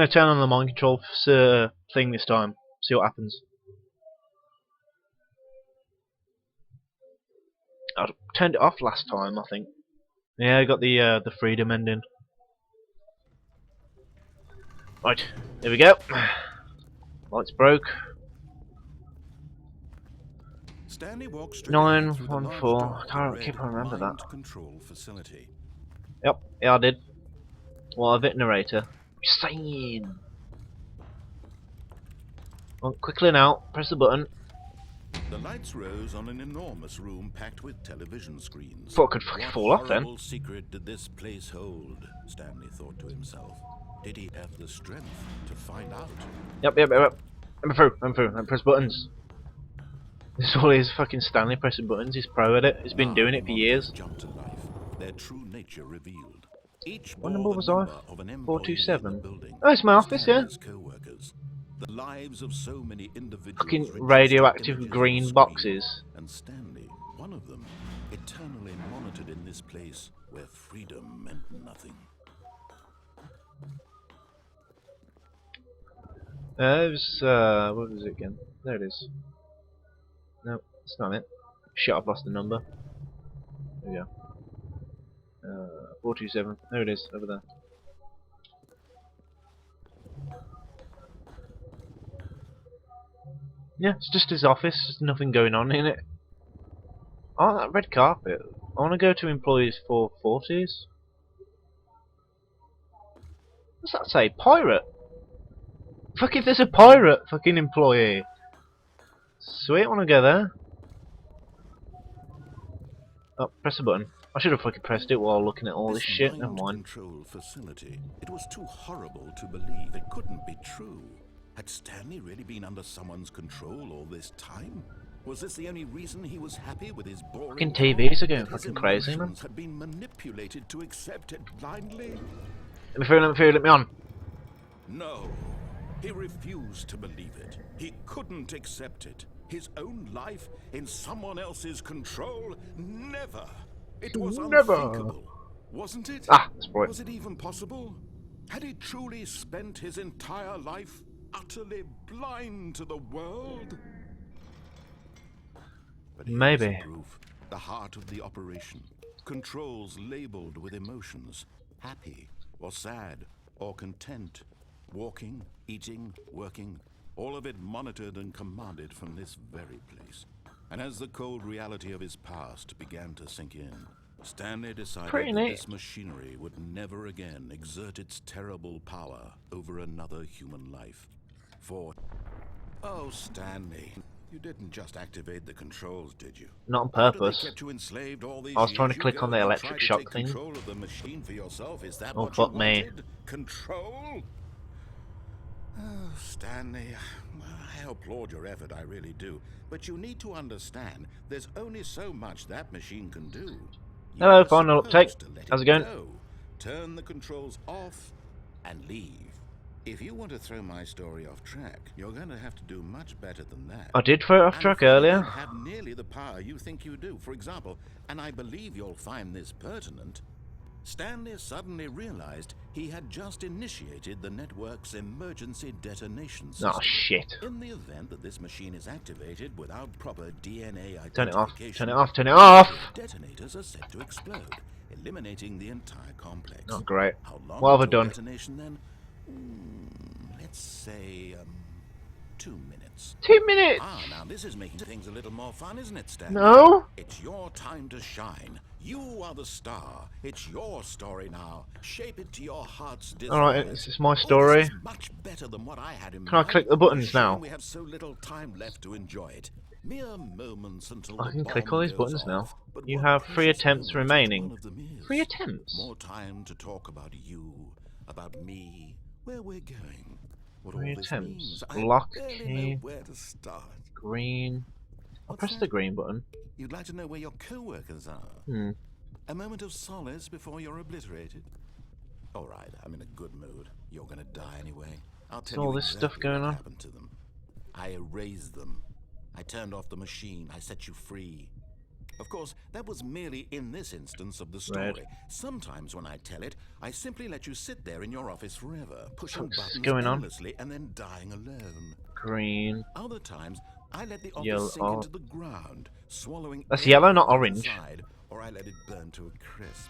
I'm gonna turn on the mind control thing this time. See what happens. I turned it off last time, I think. Yeah, I got the freedom ending. Right, here we go. Lights broke. Stanley walked straight ahead through the large 914. door I that can't read remember that. Mind Control Facility. Yep, yeah I did. Well, a bit narrator. Insane. Well, quickly now, press the button. The lights rose on an enormous room packed with television screens. Thought I could fucking fall off then. What horrible secret did this place hold? Stanley thought to himself. Did he have the strength to find out? Yep. I'm through. And press buttons. This is all he is, fucking Stanley pressing buttons. He's pro at it. He's been doing it for years. Jumped to life, their true nature revealed. Each What number was I? 427. Building, Oh, it's my office, yeah. Co-workers. The lives of so many individuals. Fucking radioactive green boxes. And Stanley, one of them, eternally monitored in this place where freedom meant nothing. It was, what was it again? There it is. No, that's not it. Shit, I've lost the number. There we go. 427. There it is, over there. Yeah, it's just his office. There's nothing going on in it. Oh, that red carpet. I want to go to employees 440s. What's that say? Pirate? Fuck if there's a pirate fucking employee. Sweet, I want to go there. Oh, press the button. I should have fucking pressed it while looking at all this shit. Never mind. Control facility. It was too horrible to believe. It couldn't be true. Had Stanley really been under someone's control all this time? Was this the only reason he was happy with his boring? Fucking TVs are going fucking crazy, man. Had been manipulated to accept it blindly. Let me feel, let me on. No, he refused to believe it. He couldn't accept it. His own life in someone else's control? Never. It was unthinkable, wasn't it? Ah, spoiled. Was it even possible? Had he truly spent his entire life utterly blind to the world? But maybe. Proof, the heart of the operation. Controls labeled with emotions. Happy or sad or content. Walking, eating, working. All of it monitored and commanded from this very place. And as the cold reality of his past began to sink in, Stanley decided that this machinery would never again exert its terrible power over another human life. Oh, Stanley, you didn't just activate the controls, did you? Not on purpose. Kept you enslaved all these I was trying to years? click on the electric shock thing. Control of the machine for yourself? Is that oh, what fuck you me. wanted? Control? Oh, Stanley, I applaud your effort, I really do. But you need to understand, there's only so much that machine can do. Hello, final uptake. How's it going? Turn the controls off and leave. If you want to throw my story off track, you're going to have to do much better than that. I did throw it off track earlier. You have nearly the power you think you do. For example, and I believe you'll find this pertinent, Stanley suddenly realized he had just initiated the network's emergency detonation system. Oh shit. In the event that this machine is activated without proper DNA identification... Turn it off, turn it off, turn it off! Detonators are set to explode, eliminating the entire complex. Oh great. How long What have I done? Detonation then? Let's say, 2 minutes. 2 minutes! Ah, now this is making things a little more fun, isn't it, Stanley? No? It's your time to shine. You are the star. It's your story now. Shape it to your heart's desire. Alright, this is my story. This is much better than what I had in Can I click the buttons now? We have so little time left to enjoy it. Mere moments until I can click all these buttons now. You have 3 attempts remaining. 3 attempts? More time to talk about you, about me, where we're going. What 3 all this attempts. means. Lock I barely key. know where to start. Green. I'll What's press that? the green button. You'd like to know where your co-workers are? Hmm. A moment of solace before you're obliterated? All right, I'm in a good mood. You're gonna die anyway. I'll tell all you this exactly stuff going what on? happened to them. I erased them. I turned off the machine. I set you free. Of course, that was merely in this instance of the Red. story. Sometimes when I tell it, I simply let you sit there in your office forever, pushing What's buttons going on? endlessly and then dying alone. Green. Other times, I let the office Yellow. sink Oh, into the ground, swallowing that's yellow, not everything orange. inside, or I let it burn to a crisp.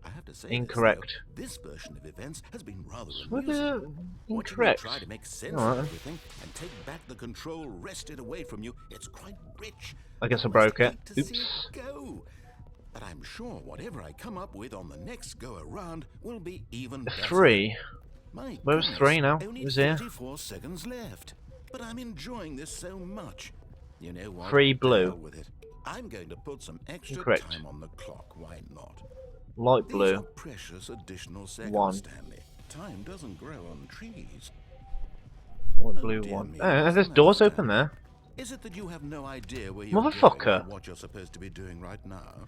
I have to say Incorrect. this version of events has been rather What amusing. Watching you incorrect? try to make sense of Alright. everything and take back the control wrested away from you, it's quite rich. I guess I Almost broke it. hate to see Oops. it go. But I'm sure whatever I come up with on the next go around will be even better. 3. My Where was goodness, 3 now? only It was here. 34 seconds left. But I'm enjoying this so much. You know what? 3 To blue. hell with it. I'm going to put some extra Incorrect. time on the clock. Why not? Light These blue. are precious additional seconds, 1. Stanley. Time doesn't grow on trees. Light Oh, blue dear 1. me, Oh, what's there's the doors matter, open Stanley? there. Is it that you have no idea where you're going Motherfucker. or what you're supposed to be doing right now?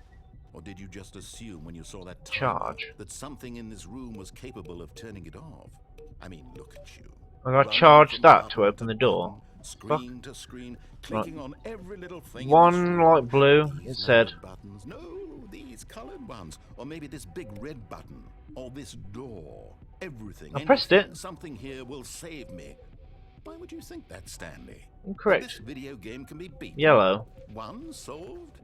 Or did you just assume when you saw that timer Charge. that something in this room was capable of turning it off? I mean, look at you. I gotta Running charge from that to button open the door. button, Fuck. screen to screen, Right. clicking on every little thing in this 1 room. light blue, These it said. numbered buttons. No, these colored ones. Or maybe this big red button. Or this door. Everything, I pressed anything, it. something here will save me. Why would you think that, Stanley? Incorrect. This video game can be beaten. Yellow. 1 solved?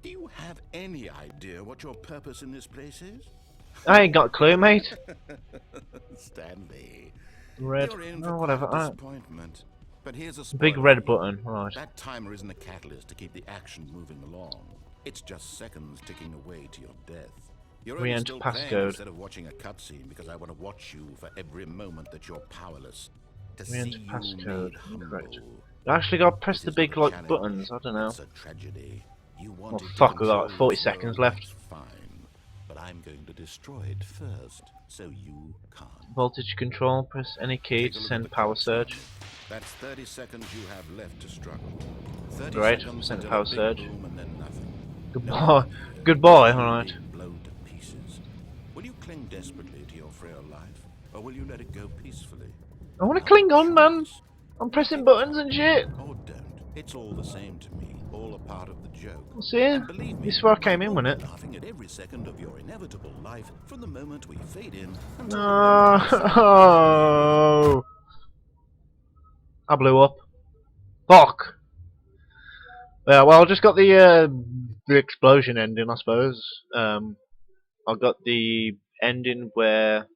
Do you have any idea what your purpose in this place is? I ain't got a clue, mate. Stanley. Red. You're in for Oh, quite whatever. a disappointment. But here's a spoiler Big for red you. button. Right. That timer isn't a catalyst to keep the action moving along. It's just seconds ticking away to your death. You're only Re-enter still playing passcode. instead of watching a cutscene because I want to watch you for every moment that you're powerless. To Re-enter see you passcode. made Incorrect. humble. I actually gotta press This the is big not a like challenge. buttons. I don't know. It's a tragedy. You Oh wanted to fuck, we got control 40 this seconds world, left. that's fine. But I'm going to destroy it first, so you can't. Voltage control. Press any key Take to a look at send the power clock, surge. Stanley. That's 30 seconds you have left to struggle. 30 Great. seconds Send until power a big surge. boom and then nothing. Goodbye. No one here. Goodbye. You'll Alright. be blown to pieces. Will you cling desperately to your frail life, or will you let it go peacefully? I wanna Now cling on, man. choose. I'm pressing Pick buttons up and shit. or don't. It's all the same to me. All a part of the joke. See? And believe me, This is where I came in, will wasn't be it? laughing at every second of your inevitable life from the moment we fade in until No. the moment we suddenly I blew up. Fuck. Yeah, well, I just got the explosion ending, I suppose. I got the ending where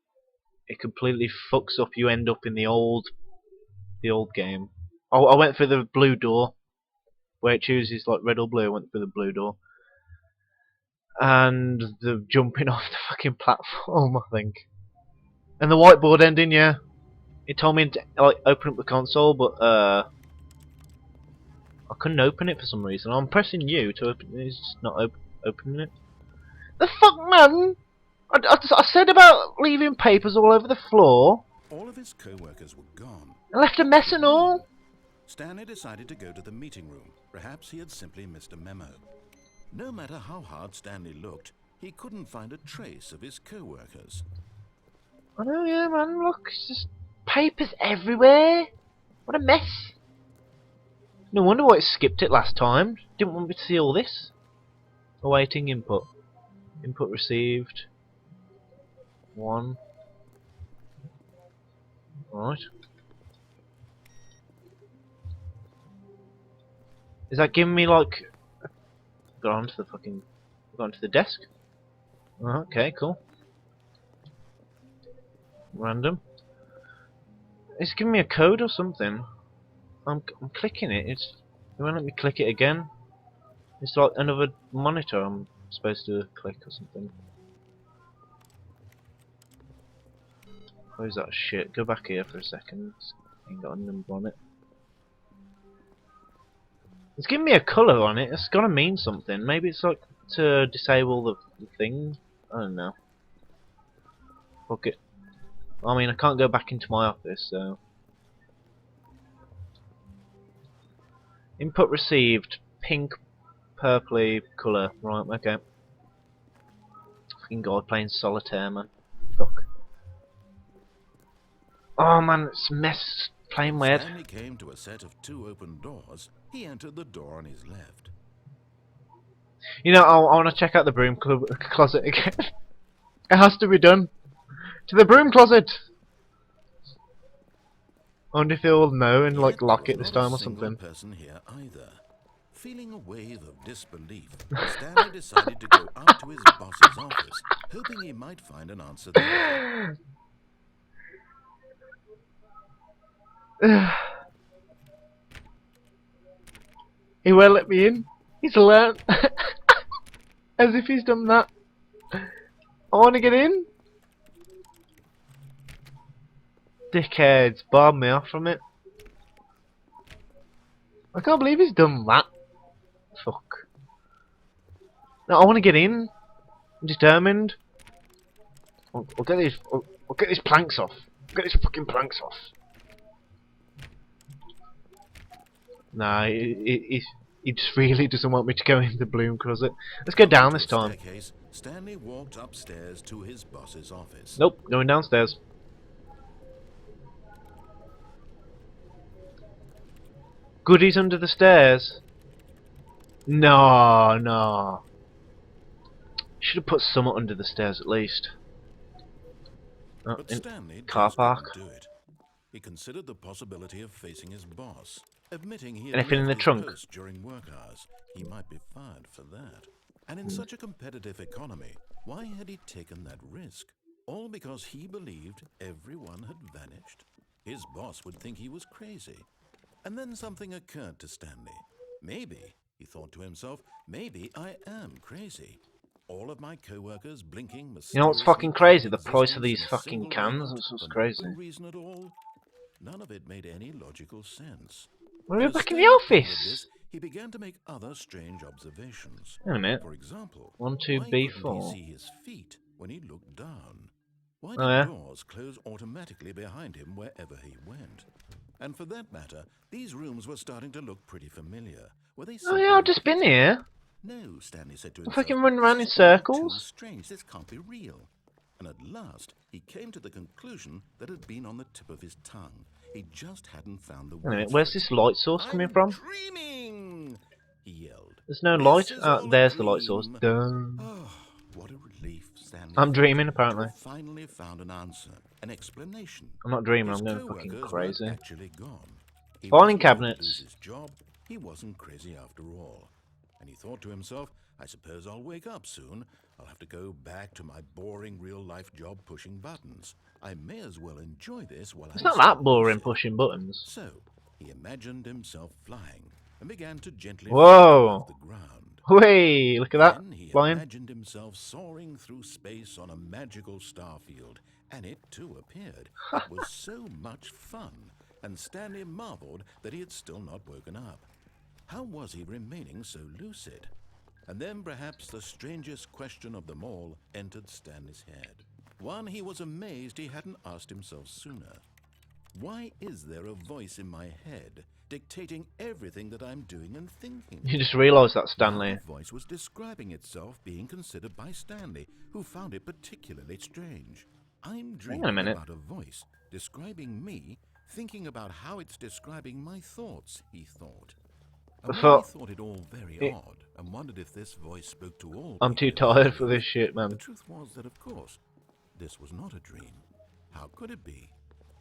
it completely fucks up. You end up in the old game. I went through the blue door where it chooses like red or blue. I went through the blue door, and the jumping off the fucking platform, I think, and the whiteboard ending. Yeah, it told me to like open up the console, but I couldn't open it for some reason. I'm pressing U to open it. It's just not opening it. The fuck, man! I said about leaving papers all over the floor. all of his co-workers were gone. I left a mess and all. Stanley decided to go to the meeting room. Perhaps he had simply missed a memo. No matter how hard Stanley looked, he couldn't find a trace of his co-workers. I know, yeah, man. Look, it's just papers everywhere. What a mess. No wonder why it skipped it last time. Didn't want me to see all this. Awaiting input. Input received. 1. Right. Is that giving me like... Got onto the fucking... Got onto the desk? Okay, cool. Random. It's giving me a code or something. I'm clicking it. It won't let me click it again. It's like another monitor I'm supposed to click or something. Where's that shit? Go back here for a second. Ain't got a number on it. It's giving me a colour on it. It's gotta mean something. Maybe it's like to disable the thing. I don't know. Fuck it. I mean, I can't go back into my office, so... Input received. Pink, purpley colour. Right, okay. Fucking god, playing solitaire, man. Fuck. Oh man, it's a mess. Playing weird. Stanley came to a set of 2 open doors. He entered the door on his left. You know, I want to check out the broom closet again. It has to be done. To the broom closet! I wonder if they'll know and like Yet there lock was it this not a time or single something. person here either. Feeling a wave of disbelief, Stanley decided to go up to his boss's office, hoping he might find an answer there. He won't let me in. He's alert. As if he's done that. I want to get in. Dickheads, barred me off from it. I can't believe he's done that. Fuck. No, I want to get in. I'm determined. I'll get these. I'll get these planks off. I'll get these fucking planks off. Nah, he just really doesn't want me to go in the bloom closet. Let's go down this time. Staircase, Stanley walked upstairs to his boss's office. Nope, going downstairs. Goodies under the stairs. No, no. Should have put some under the stairs at least. Oh, But in Stanley car just park. couldn't do it. He considered the possibility of facing his boss, admitting he had Anything in left the his trunk? post during work hours. He might be fired for that. And in such a competitive economy, why had he taken that risk? All because he believed everyone had vanished? His boss would think he was crazy. And then something occurred to Stanley. Maybe, he thought to himself, maybe I am crazy. All of my co-workers blinking mysteriously. You know what's fucking crazy? The price of these fucking cans. That's what's crazy. No reason at all. None of it made any logical sense. We're As back in the Stanley pondered office. this, he began to make other strange observations. Wait a minute. For example, 1, 2, why B, couldn't 4. he see his feet when he looked down? Why Oh did yeah. doors close automatically behind him wherever he went? And for that matter, these rooms were starting to look pretty familiar. Were they Oh yeah, I've just been here. No, Stanley said to I himself. fucking run around in This is all circles. too strange. This can't be real. And at last, he came to the conclusion that had been on the tip of his tongue. He just hadn't found the Wait a minute, words. where's this light source coming I'm from? dreaming, he yelled. There's no This light. is Ah, all a there's the light source. dream. Dun. Oh, what a relief, Stanley I'm thought, dreaming, to apparently. have finally found an answer, an explanation. I'm not dreaming, His I'm going fucking co-workers crazy. weren't actually gone. He Filing wasn't going to lose cabinets. his job. He wasn't crazy after all. And he thought to himself, I suppose I'll wake up soon. I'll have to go back to my boring real-life job pushing buttons. I may as well enjoy this while It's I not still that boring lucid. pushing buttons. So, he imagined himself flying and began to gently float Whoa! above the ground. Whey! Look at that. Then he Flying. imagined himself soaring through space on a magical starfield, and it too appeared. It was so much fun, and Stanley marveled that he had still not woken up. How was he remaining so lucid? And then perhaps the strangest question of them all entered Stanley's head. One he was amazed he hadn't asked himself sooner. Why is there a voice in my head dictating everything that I'm doing and thinking? You just realised that, Now Stanley. the voice was describing itself being considered by Stanley, who found it particularly strange. I'm Hang on a dreaming minute. about a voice describing me, thinking about how it's describing my thoughts, he thought. And I while he thought thought it all very odd and wondered if this voice spoke to all I'm too people, tired for this shit, the man. truth was that, of course, this was not a dream. How could it be?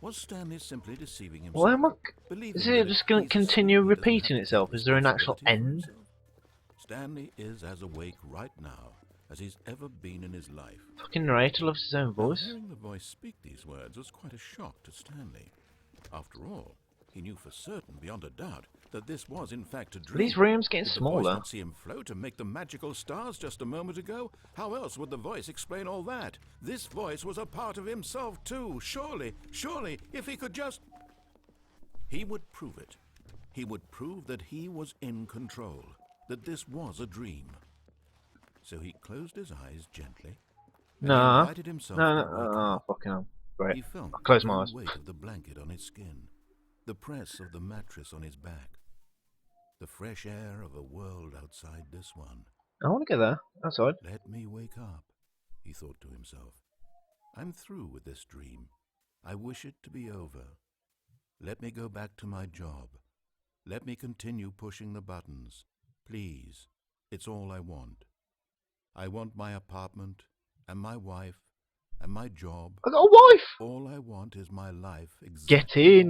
Was Stanley simply deceiving himself? Why am I... believing Is that it if just going to he's asleep, continue he doesn't repeating have to itself? take Is there an actual responsibility for end? himself? Stanley is as awake right now as he's ever been in his life. Fucking narrator loves his own Now, voice. hearing the voice speak these words was quite a shock to Stanley. After all, he knew for certain, beyond a doubt, that this was in fact a Are dream. these rooms getting Did the voice smaller? not see him float and make the magical stars just a moment ago? How else would the voice explain all that? This voice was a part of himself too. Surely, if he could just... He would prove it. He would prove that he was in control, that this was a dream. So he closed his eyes gently, and he Nah. invited himself No, to no. wake Oh, up. fucking hell. Right. He felt I'll close the my full eyes. weight of the blanket on his skin, the press of the mattress on his back, the fresh air of a world outside this one. I want to get there. Outside. Let me wake up, he thought to himself. I'm through with this dream. I wish it to be over. Let me go back to my job. Let me continue pushing the buttons. Please, It's all I want. I want my apartment, and my wife, and my job. I got a wife! All I want is my life exactly. Get in!